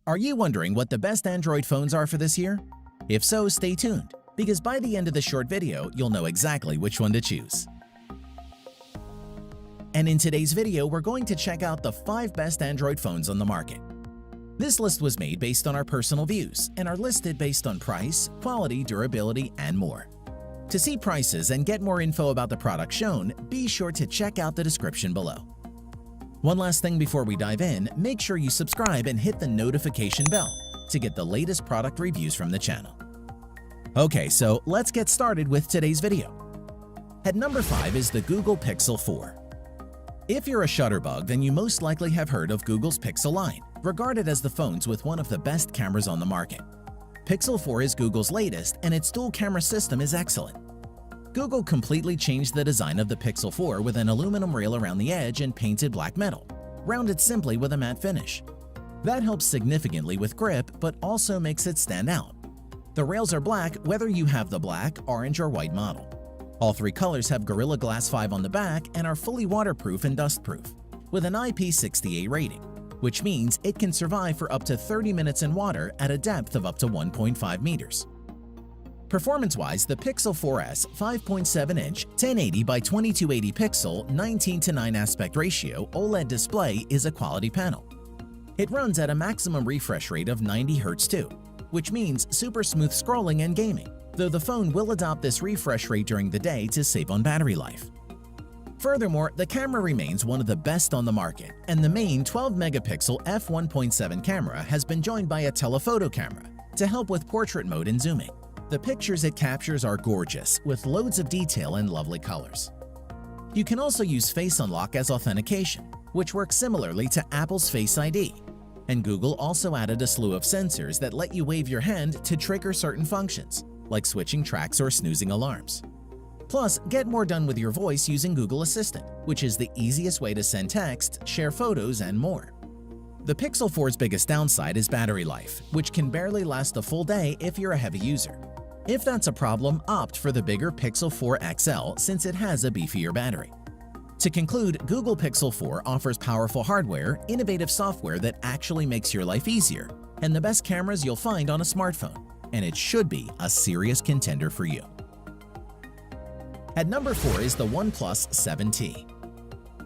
Are you wondering what the best Android phones are for this year? If so, stay tuned, because by the end of this short video, you'll know exactly which one to choose. And in today's video, we're going to check out the 5 best Android phones on the market. This list was made based on our personal views and are listed based on price, quality, durability, and more. To see prices and get more info about the product shown, be sure to check out the description below. One last thing before we dive in, make sure you subscribe and hit the notification bell to get the latest product reviews from the channel. Okay, so let's get started with today's video. At number 5 is the Google Pixel 4. If you're a Shutterbug, then you most likely have heard of Google's Pixel line, regarded as the phones with one of the best cameras on the market. Pixel 4 is Google's latest, and its dual camera system is excellent. Google completely changed the design of the Pixel 4 with an aluminum rail around the edge and painted black metal, rounded simply with a matte finish. That helps significantly with grip, but also makes it stand out. The rails are black whether you have the black, orange, or white model. All 3 colors have Gorilla Glass 5 on the back and are fully waterproof and dustproof, with an IP68 rating, which means it can survive for up to 30 minutes in water at a depth of up to 1.5 meters. Performance-wise, the Pixel 4S 5.7-inch 1080 by 2280 pixel 19:9 aspect ratio OLED display is a quality panel. It runs at a maximum refresh rate of 90 Hz too, which means super smooth scrolling and gaming, though the phone will adopt this refresh rate during the day to save on battery life. Furthermore, the camera remains one of the best on the market, and the main 12-megapixel f1.7 camera has been joined by a telephoto camera to help with portrait mode and zooming. The pictures it captures are gorgeous, with loads of detail and lovely colors. You can also use Face Unlock as authentication, which works similarly to Apple's Face ID. And Google also added a slew of sensors that let you wave your hand to trigger certain functions, like switching tracks or snoozing alarms. Plus, get more done with your voice using Google Assistant, which is the easiest way to send text, share photos, and more. The Pixel 4's biggest downside is battery life, which can barely last a full day if you're a heavy user. If that's a problem, opt for the bigger Pixel 4 XL since it has a beefier battery. To conclude, Google Pixel 4 offers powerful hardware, innovative software that actually makes your life easier, and the best cameras you'll find on a smartphone, and it should be a serious contender for you. At number 4 is the OnePlus 7T.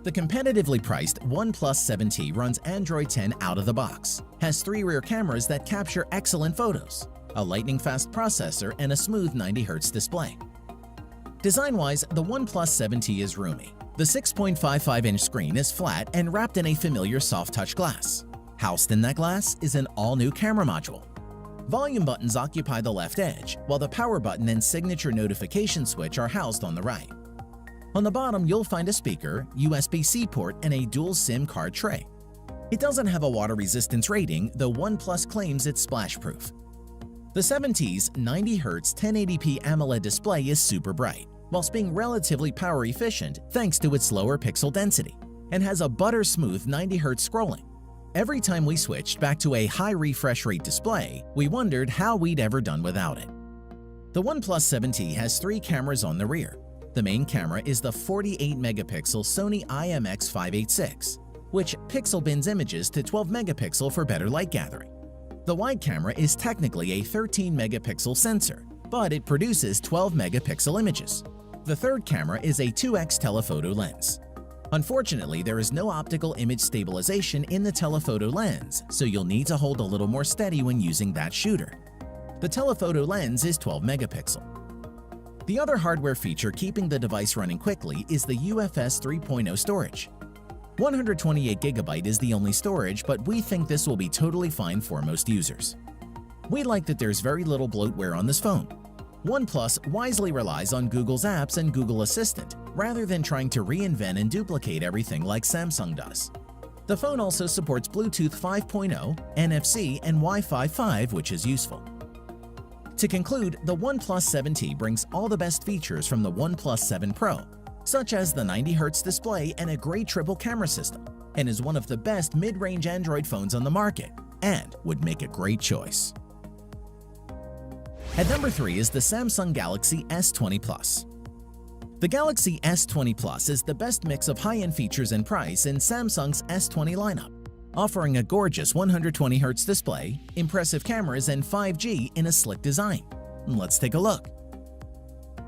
The competitively priced OnePlus 7T runs Android 10 out of the box, has 3 rear cameras that capture excellent photos, a lightning-fast processor, and a smooth 90 Hz display. Design-wise, the OnePlus 7T is roomy. The 6.55-inch screen is flat and wrapped in a familiar soft-touch glass. Housed in that glass is an all-new camera module. Volume buttons occupy the left edge, while the power button and signature notification switch are housed on the right. On the bottom, you'll find a speaker, USB-C port, and a dual SIM card tray. It doesn't have a water resistance rating, though OnePlus claims it's splash-proof. The 7T's 90 Hz 1080p AMOLED display is super bright, whilst being relatively power efficient thanks to its lower pixel density, and has a butter-smooth 90 Hz scrolling. Every time we switched back to a high refresh rate display, we wondered how we'd ever done without it. The OnePlus 7T has 3 cameras on the rear. The main camera is the 48-megapixel Sony IMX586, which pixel bins images to 12 megapixel for better light gathering. The wide camera is technically a 13-megapixel sensor, but it produces 12 megapixel images. The third camera is a 2x telephoto lens. Unfortunately, there is no optical image stabilization in the telephoto lens, so you'll need to hold a little more steady when using that shooter. The telephoto lens is 12 megapixel. The other hardware feature keeping the device running quickly is the UFS 3.0 storage. 128GB is the only storage, but we think this will be totally fine for most users. We like that there's very little bloatware on this phone. OnePlus wisely relies on Google's apps and Google Assistant, rather than trying to reinvent and duplicate everything like Samsung does. The phone also supports Bluetooth 5.0, NFC, and Wi-Fi 5, which is useful. To conclude, the OnePlus 7T brings all the best features from the OnePlus 7 Pro, such as the 90 Hz display and a great triple camera system, and is one of the best mid-range Android phones on the market, and would make a great choice. At number 3 is the Samsung Galaxy S20 Plus. The Galaxy S20 Plus is the best mix of high-end features and price in Samsung's S20 lineup. offering a gorgeous 120Hz display, impressive cameras, and 5G in a slick design. Let's take a look.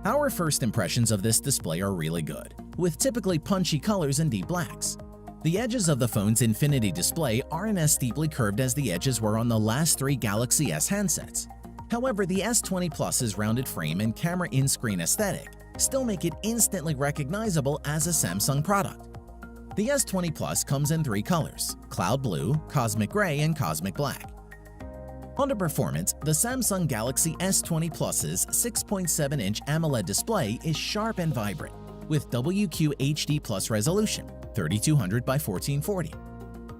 Our first impressions of this display are really good, with typically punchy colors and deep blacks. The edges of the phone's Infinity display aren't as steeply curved as the edges were on the last three Galaxy S handsets. However, the S20 Plus's rounded frame and camera in-screen aesthetic still make it instantly recognizable as a Samsung product. The S20 Plus comes in three colors: Cloud Blue, Cosmic Gray, and Cosmic Black. On to performance, the Samsung Galaxy S20 Plus's 6.7-inch AMOLED display is sharp and vibrant, with WQHD Plus resolution, 3200 by 1440.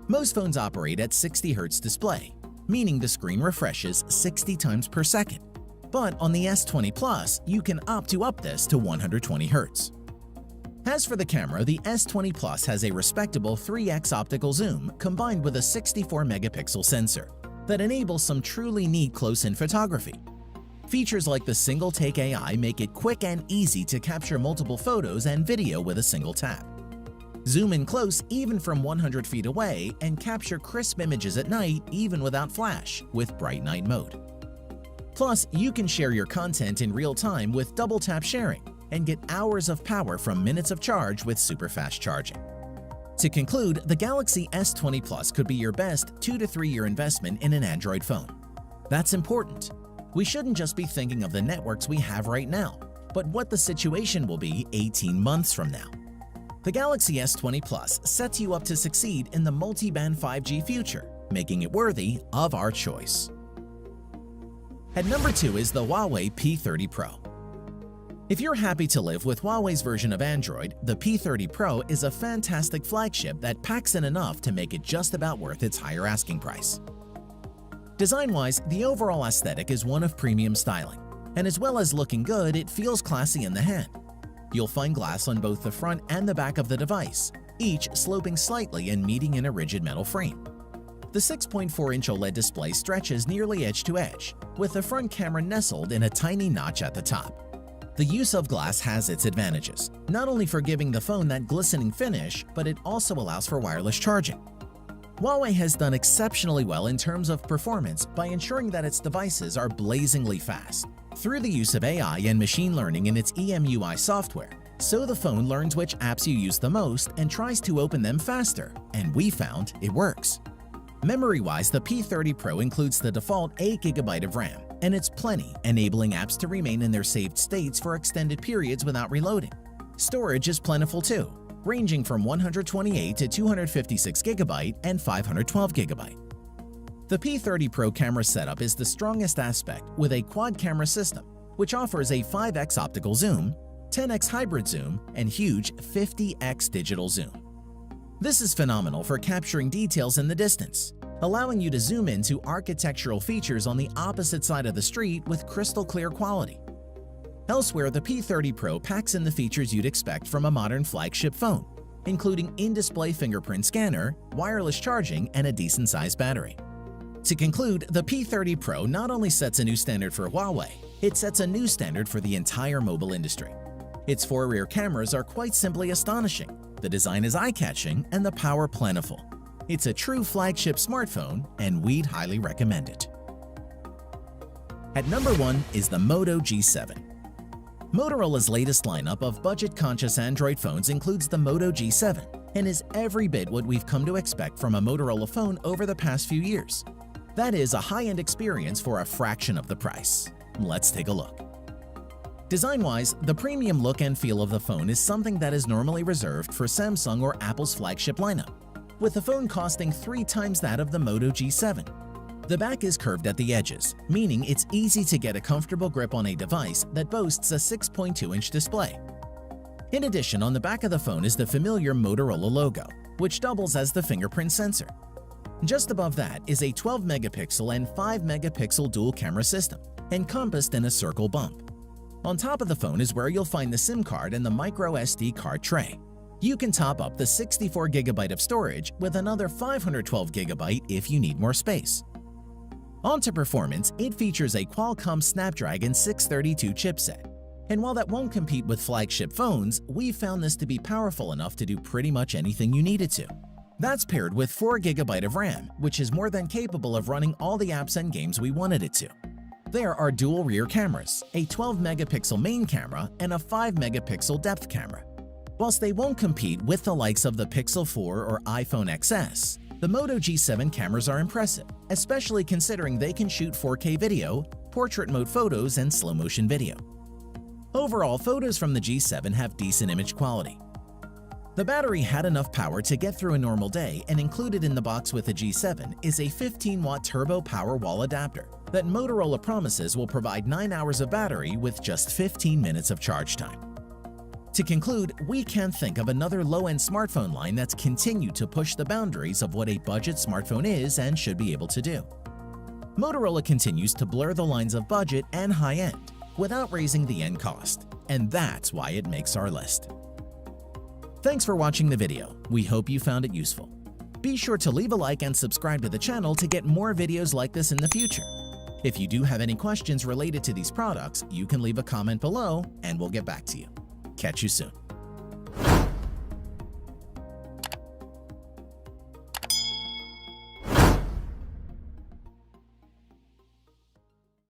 Most phones operate at 60Hz display, meaning the screen refreshes 60 times per second. But on the S20 Plus, you can opt to up this to 120Hz. As for the camera, the S20 Plus has a respectable 3x optical zoom combined with a 64-megapixel sensor that enables some truly neat close-in photography. Features like the Single Take AI make it quick and easy to capture multiple photos and video with a single tap. Zoom in close even from 100 feet away and capture crisp images at night even without flash with Bright Night mode. Plus, you can share your content in real time with double tap sharing and get hours of power from minutes of charge with super fast charging. To conclude, the Galaxy S20 Plus could be your best 2 to 3 year investment in an Android phone. That's important. We shouldn't just be thinking of the networks we have right now, but what the situation will be 18 months from now. The Galaxy S20 Plus sets you up to succeed in the multi-band 5G future, making it worthy of our choice. At number 2 is the Huawei P30 Pro. If you're happy to live with Huawei's version of Android, the P30 Pro is a fantastic flagship that packs in enough to make it just about worth its higher asking price. Design-wise, the overall aesthetic is one of premium styling, and as well as looking good, it feels classy in the hand. You'll find glass on both the front and the back of the device, each sloping slightly and meeting in a rigid metal frame. The 6.4-inch OLED display stretches nearly edge to edge, with the front camera nestled in a tiny notch at the top. The use of glass has its advantages, not only for giving the phone that glistening finish, but it also allows for wireless charging. Huawei has done exceptionally well in terms of performance by ensuring that its devices are blazingly fast through the use of AI and machine learning in its EMUI software, so the phone learns which apps you use the most and tries to open them faster, and we found it works. Memory-wise, the P30 Pro includes the default 8GB of RAM, and it's plenty, enabling apps to remain in their saved states for extended periods without reloading. Storage is plentiful too, ranging from 128 to 256GB and 512GB. The P30 Pro camera setup is the strongest aspect with a quad-camera system, which offers a 5x optical zoom, 10x hybrid zoom, and huge 50x digital zoom. This is phenomenal for capturing details in the distance, allowing you to zoom into architectural features on the opposite side of the street with crystal clear quality. Elsewhere, the P30 Pro packs in the features you'd expect from a modern flagship phone, including in-display fingerprint scanner, wireless charging, and a decent-sized battery. To conclude, the P30 Pro not only sets a new standard for Huawei, it sets a new standard for the entire mobile industry. Its 4 rear cameras are quite simply astonishing, the design is eye-catching, and the power plentiful. It's a true flagship smartphone, and we'd highly recommend it. At number 1 is the Moto G7. Motorola's latest lineup of budget-conscious Android phones includes the Moto G7 and is every bit what we've come to expect from a Motorola phone over the past few years. That is a high-end experience for a fraction of the price. Let's take a look. Design-wise, the premium look and feel of the phone is something that is normally reserved for Samsung or Apple's flagship lineup, with the phone costing 3 times that of the Moto G7. The back is curved at the edges, meaning it's easy to get a comfortable grip on a device that boasts a 6.2-inch display. In addition, on the back of the phone is the familiar Motorola logo, which doubles as the fingerprint sensor. Just above that is a 12-megapixel and 5-megapixel dual camera system, encompassed in a circle bump. On top of the phone is where you'll find the SIM card and the micro SD card tray. You can top up the 64GB of storage with another 512GB if you need more space. On to performance, it features a Qualcomm Snapdragon 632 chipset. And while that won't compete with flagship phones, we found this to be powerful enough to do pretty much anything you need it to. That's paired with 4 GB of RAM, which is more than capable of running all the apps and games we wanted it to. There are dual rear cameras, a 12-megapixel main camera, and a 5-megapixel depth camera. Whilst they won't compete with the likes of the Pixel 4 or iPhone XS, the Moto G7 cameras are impressive, especially considering they can shoot 4K video, portrait mode photos, and slow-motion video. Overall, photos from the G7 have decent image quality. The battery had enough power to get through a normal day, and included in the box with the G7 is a 15-watt turbo power wall adapter that Motorola promises will provide 9 hours of battery with just 15 minutes of charge time. To conclude, we can't think of another low-end smartphone line that's continued to push the boundaries of what a budget smartphone is and should be able to do. Motorola continues to blur the lines of budget and high-end without raising the end cost, and that's why it makes our list. Thanks for watching the video. We hope you found it useful. Be sure to leave a like and subscribe to the channel to get more videos like this in the future. If you do have any questions related to these products, you can leave a comment below and we'll get back to you. Catch you soon.